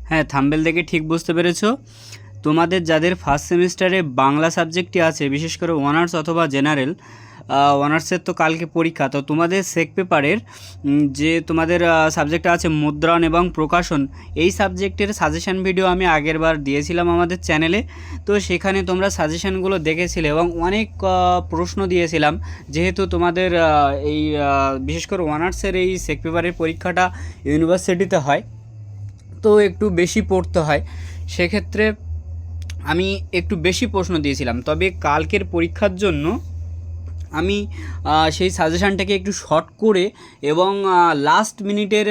হ্যাঁ, থাম্বনেল দেখে ঠিক বুঝতে পেরেছো। তোমাদের যাদের ফার্স্ট সেমিস্টারে বাংলা সাবজেক্টটি আছে, বিশেষ করে অনার্স অথবা জেনারেল, অনার্সের তো কালকে পরীক্ষা, তো তোমাদের সেক পেপারের যে তোমাদের সাবজেক্ট আছে মুদ্রণ এবং প্রকাশন, এই সাবজেক্টের সাজেশান ভিডিও আমি আগের বার দিয়েছিলাম আমাদের চ্যানেলে। তো সেখানে তোমরা সাজেশানগুলো দেখেছিলে এবং অনেক প্রশ্ন দিয়েছিলাম। যেহেতু তোমাদের এই বিশেষ করে অনার্সের এই সেক পেপারের পরীক্ষাটা ইউনিভার্সিটিতে হয়, তো একটু বেশি পড়তে হয়, সেক্ষেত্রে আমি একটু বেশি প্রশ্ন দিয়েছিলাম। তবে কালকের পরীক্ষার জন্য আমি সেই সাজেশানটাকে একটু শর্ট করে এবং লাস্ট মিনিটের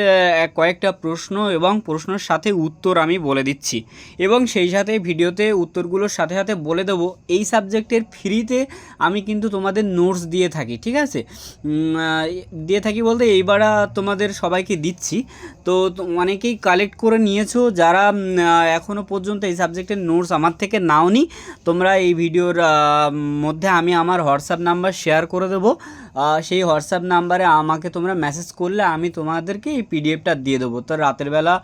কয়েকটা প্রশ্ন এবং প্রশ্নের সাথে উত্তর আমি বলে দিচ্ছি, এবং সেই সাথে ভিডিওতে উত্তরগুলোর সাথে সাথে বলে দেবো এই সাবজেক্টের ফ্রিতে আমি কিন্তু তোমাদের নোটস দিয়ে থাকি, ঠিক আছে? দিয়ে থাকি বলতে এইবার তোমাদের সবাইকে দিচ্ছি। তো অনেকেই কালেক্ট করে নিয়েছো, যারা এখনও পর্যন্ত এই সাবজেক্টের নোটস আমার থেকে নাওনি, তোমরা এই ভিডিওর মধ্যে আমি আমার হোয়াটসঅ্যাপ নাম্বার শেয়ার করে দেবো। সেই হোয়াটসঅ্যাপ নাম্বারে আমাকে তোমরা মেসেজ করলে আমি তোমাদেরকে এই পিডিএফটা দিয়ে দেবো। তো রাতের বেলা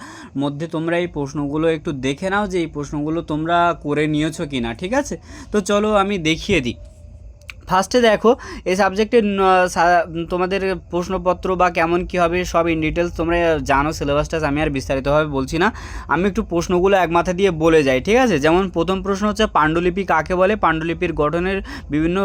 মধ্যে তোমরা এই প্রশ্নগুলো একটু দেখে নাও যে এই প্রশ্নগুলো তোমরা করে নিয়েছো কি না, ঠিক আছে? তো চলো আমি দেখিয়ে দিই। ফার্স্টে দেখো, এই সাবজেক্টের তোমাদের প্রশ্নপত্র বা কেমন কী হবে সব ইন ডিটেলস তোমরা জানো, সিলেবাসটা আমি আর বিস্তারিতভাবে বলছি না, আমি একটু প্রশ্নগুলো এক মাথা দিয়ে বলে যাই, ঠিক আছে? যেমন প্রথম প্রশ্ন হচ্ছে পাণ্ডুলিপি কাকে বলে, পাণ্ডুলিপির গঠনের বিভিন্ন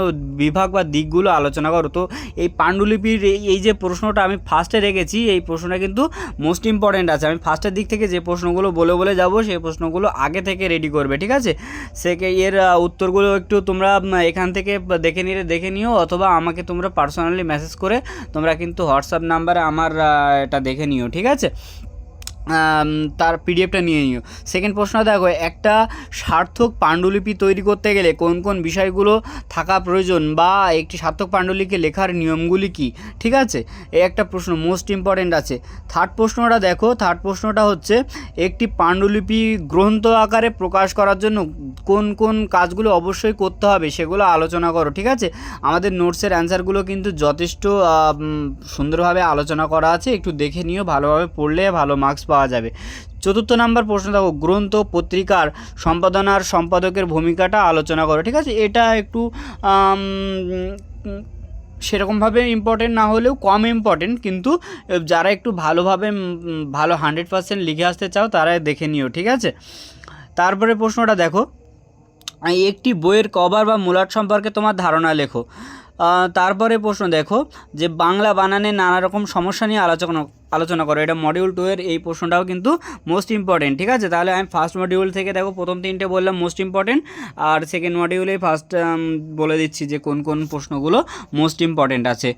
বিভাগ বা দিকগুলো আলোচনা করো। তো এই পাণ্ডুলিপির এই যে প্রশ্নটা আমি ফার্স্টে রেখেছি, এই প্রশ্নটা কিন্তু মোস্ট ইম্পর্ট্যান্ট আছে। আমি ফার্স্টের দিক থেকে যে প্রশ্নগুলো বলে যাবো সেই প্রশ্নগুলো আগে থেকে রেডি করবে, ঠিক আছে? এর উত্তরগুলো একটু তোমরা এখান থেকে দেখে নিও, অথবা আমাকে তোমরা পার্সোনালি মেসেজ করে তোমরা কিন্তু হোয়াটসঅ্যাপ নাম্বারে আমার এটা দেখে নিও, ঠিক আছে? তার পিডিএফটা নিয়ে নিও। সেকেন্ড প্রশ্ন দেখো, একটা সার্থক পাণ্ডুলিপি তৈরি করতে গেলে কোন কোন বিষয়গুলো থাকা প্রয়োজন, বা একটি সার্থক পাণ্ডুলিপি লেখার নিয়মগুলি কী, ঠিক আছে? এই একটা প্রশ্ন মোস্ট ইম্পর্ট্যান্ট আছে। থার্ড প্রশ্নটা দেখো, থার্ড প্রশ্নটা হচ্ছে একটি পাণ্ডুলিপি গ্রন্থ আকারে প্রকাশ করার জন্য কোন কোন কাজগুলো অবশ্যই করতে হবে সেগুলো আলোচনা করো, ঠিক আছে? আমাদের নোটসের অ্যান্সারগুলো কিন্তু যথেষ্ট সুন্দরভাবে আলোচনা করা আছে, একটু দেখে নিও, ভালোভাবে পড়লে ভালো মার্কস পাওয়া যাবে। চতুর্থ নাম্বার প্রশ্ন দেখো, গ্রন্থ পত্রিকার সম্পাদনার সম্পাদকের ভূমিকাটা আলোচনা করো, ঠিক আছে? এটা একটু সেরকমভাবে ইম্পর্টেন্ট না হলেও কম ইম্পর্টেন্ট, কিন্তু যারা একটু ভালোভাবে ভালো 100% লিখে আসতে চাও তারা দেখে নিও, ঠিক আছে? তারপরে প্রশ্নটা দেখো, একটি বইয়ের কভার বা মূলাট সম্পর্কে তোমার ধারণা লেখো। তারপরে প্রশ্ন দেখো যে বাংলা বানানে নানা রকম সমস্যা নিয়ে আলোচনা করো। এটা মডিউল 2 এর এই প্রশ্নটাও কিন্তু মোস্ট ইম্পর্টেন্ট, ঠিক আছে? তাহলে আমি ফার্স্ট মডিউল থেকে দেখো প্রথম 3টে বললাম মোস্ট ইম্পর্টেন্ট, আর সেকেন্ড মডিউলে ফার্স্ট বলে দিচ্ছি যে কোন কোন প্রশ্নগুলো মোস্ট ইম্পর্টেন্ট আছে।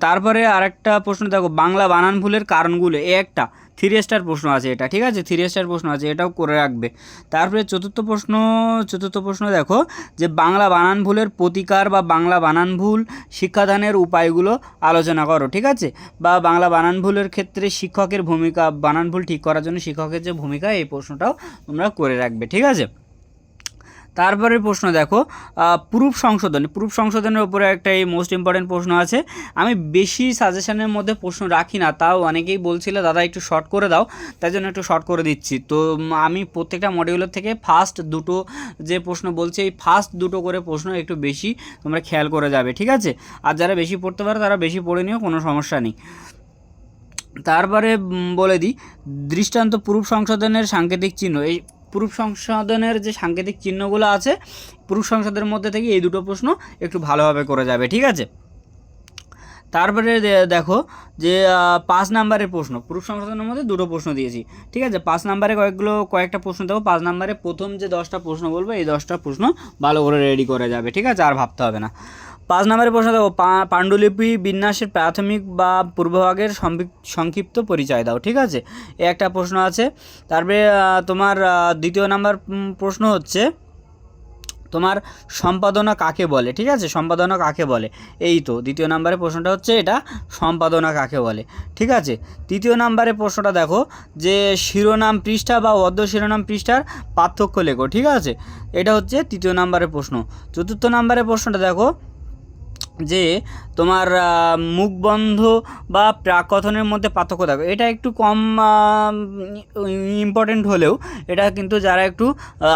তারপরে আরেকটা প্রশ্ন দেখো, বাংলা বানান ভুলের কারণগুলো, একটা 3 স্টার প্রশ্ন আছে এটা, ঠিক আছে? 3 স্টার প্রশ্ন আছে, এটাও করে রাখবে। তারপরে চতুর্থ প্রশ্ন দেখো যে বাংলা বানান ভুলের প্রতিকার বা বাংলা বানান ভুল শিক্ষাদানের উপায়গুলো আলোচনা করো, ঠিক আছে? বা বাংলা বানান ভুলের ক্ষেত্রে শিক্ষকের ভূমিকা, বানান ভুল ঠিক করার জন্য শিক্ষকের যে ভূমিকা, এই প্রশ্নটাও তোমরা করে রাখবে, ঠিক আছে? তারপরে প্রশ্ন দেখো, প্রুফ সংশোধনের উপরে একটা এই মোস্ট ইম্পর্টেন্ট প্রশ্ন আছে। আমি বেশি সাজেশনের মধ্যে প্রশ্ন রাখি না, তাও অনেকেই বলছিল দাদা একটু শর্ট করে দাও, তাই জন্য একটু শর্ট করে দিচ্ছি। তো আমি প্রত্যেকটা মডিউলের থেকে ফার্স্ট দুটো যে প্রশ্ন বলছে, এই ফার্স্ট দুটো করে প্রশ্ন একটু বেশি তোমরা খেয়াল করে যাবে, ঠিক আছে? আর যারা বেশি পড়তে পারো তারা বেশি পড়ে নিও, কোনো সমস্যা নেই। তারপরে বলে দিই, দৃষ্টান্ত প্রুফ সংশোধনের সাংকেতিক চিহ্ন। এই প্রুফ সংশোধনের যে সাংকেতিক চিহ্নগুলো আছে, প্রুফ সংশোধনের মধ্যে থেকে এই দুটো প্রশ্ন একটু ভালোভাবে করে যাবে, ঠিক আছে? তারপরে দেখো যে 5 নাম্বারের প্রশ্ন, প্রুফ সংশোধনের মধ্যে দুটো প্রশ্ন দিয়েছি, ঠিক আছে? 5 নাম্বারে কয়েকটা প্রশ্ন দেবো। 5 নাম্বারে প্রথম যে 10টা প্রশ্ন বলবো, এই 10টা প্রশ্ন ভালো করে রেডি করে যাবে, ঠিক আছে? আর ভাবতে হবে না। 5 নাম্বারের প্রশ্ন দেখো, পাণ্ডুলিপি বিন্যাসের প্রাথমিক বা পূর্বভাগের সংক্ষিপ্ত পরিচয় দাও, ঠিক আছে? এই একটা প্রশ্ন আছে। তারপরে তোমার দ্বিতীয় নাম্বার প্রশ্ন হচ্ছে তোমার সম্পাদনা কাকে বলে, ঠিক আছে? সম্পাদনা কাকে বলে, এই তো দ্বিতীয় নাম্বারের প্রশ্নটা হচ্ছে এটা, সম্পাদনা কাকে বলে, ঠিক আছে? তৃতীয় নাম্বারের প্রশ্নটা দেখো যে শিরোনাম পৃষ্ঠা বা অর্ধ শিরোনাম পৃষ্ঠার পার্থক্য লেখো, ঠিক আছে? এটা হচ্ছে তৃতীয় নাম্বারের প্রশ্ন। চতুর্থ নাম্বারের প্রশ্নটা দেখো, যে তোমার মুখবন্ধ বা প্রাকথনের মধ্যে পার্থক্য দেখো, এটা একটু কম ইম্পর্টেন্ট হলেও এটা কিন্তু যারা একটু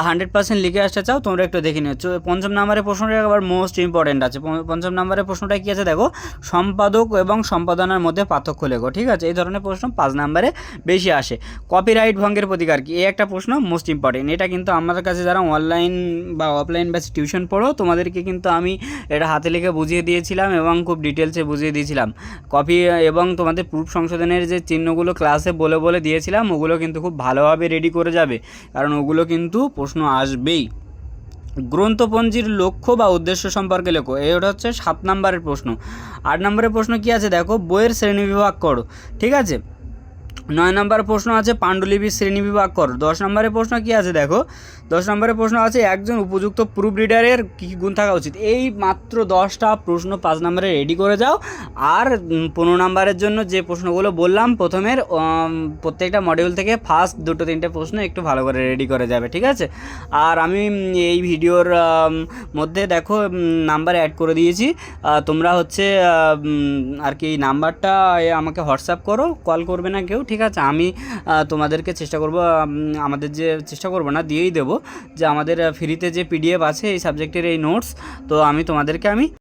100% লিখে আসতে চাও তোমরা একটু দেখে নিও। পঞ্চম নম্বরের প্রশ্নটা আবার মোস্ট ইম্পর্টেন্ট আছে। পঞ্চম নম্বরের প্রশ্নটা কী আছে দেখো, সম্পাদক এবং সম্পাদনার মধ্যে পার্থক্য লেখো। ঠিক আছে, এই ধরনের প্রশ্ন 5 নম্বরে বেশি আসে। কপিরাইট ভঙ্গের প্রতিকার কি, এই একটা প্রশ্ন মোস্ট ইম্পর্টেন্ট। এটা কিন্তু আমার কাছে যারা অনলাইন বা অফলাইন ব্যাচ টিউশন পড়ো তোমাদেরকে কিন্তু আমি এটা হাতে লিখে বুঝিয়ে দিয়েছিলাম এবং খুব ডিটেলসে বুঝিয়ে দিয়েছিলাম। কপি এবং তোমাদের প্রুফ সংশোধনের যে চিহ্নগুলো ক্লাসে বলে বলে দিয়েছিলাম ওগুলো কিন্তু খুব ভালোভাবে রেডি করে যাবে, কারণ ওগুলো কিন্তু প্রশ্ন আসবেই। গ্রন্থপঞ্জির লক্ষ্য বা উদ্দেশ্য সম্পর্কে লেখো, এটা হচ্ছে 7 নম্বরের প্রশ্ন। 8 নম্বরের প্রশ্ন কি আছে দেখো, বইয়ের শ্রেণীবিভাগ করো। ঠিক আছে, 9 নম্বরের প্রশ্ন আছে পাণ্ডুলিপির শ্রেণীবিভাগ করো। 10 নম্বরের প্রশ্ন কি আছে দেখো, 10 নম্বরের প্রশ্ন আছে একজন উপযুক্ত প্রুফ রিডারের কী গুণ থাকা উচিত। এই মাত্র 10টা প্রশ্ন 5 নম্বরে রেডি করে যাও। আর 15 নম্বরের জন্য যে প্রশ্নগুলো বললাম প্রথমের প্রত্যেকটা মডিউল থেকে ফার্স্ট 2-3টে প্রশ্ন একটু ভালো করে রেডি করে যাবে। ঠিক আছে, আর আমি এই ভিডিওর মধ্যে দেখো নাম্বার অ্যাড করে দিয়েছি, তোমরা হচ্ছে আর কি নাম্বারটা আমাকে হোয়াটসঅ্যাপ করো, কল করবে না কেউ। ঠিক আছে, আমি তোমাদেরকে চেষ্টা করব, আমাদের যে চেষ্টা করব না দিয়েই দেবো, যে আমাদের ফ্রিতে যে পিডিএফ আছে এই সাবজেক্টের এই নোটস, তো আমি তোমাদেরকে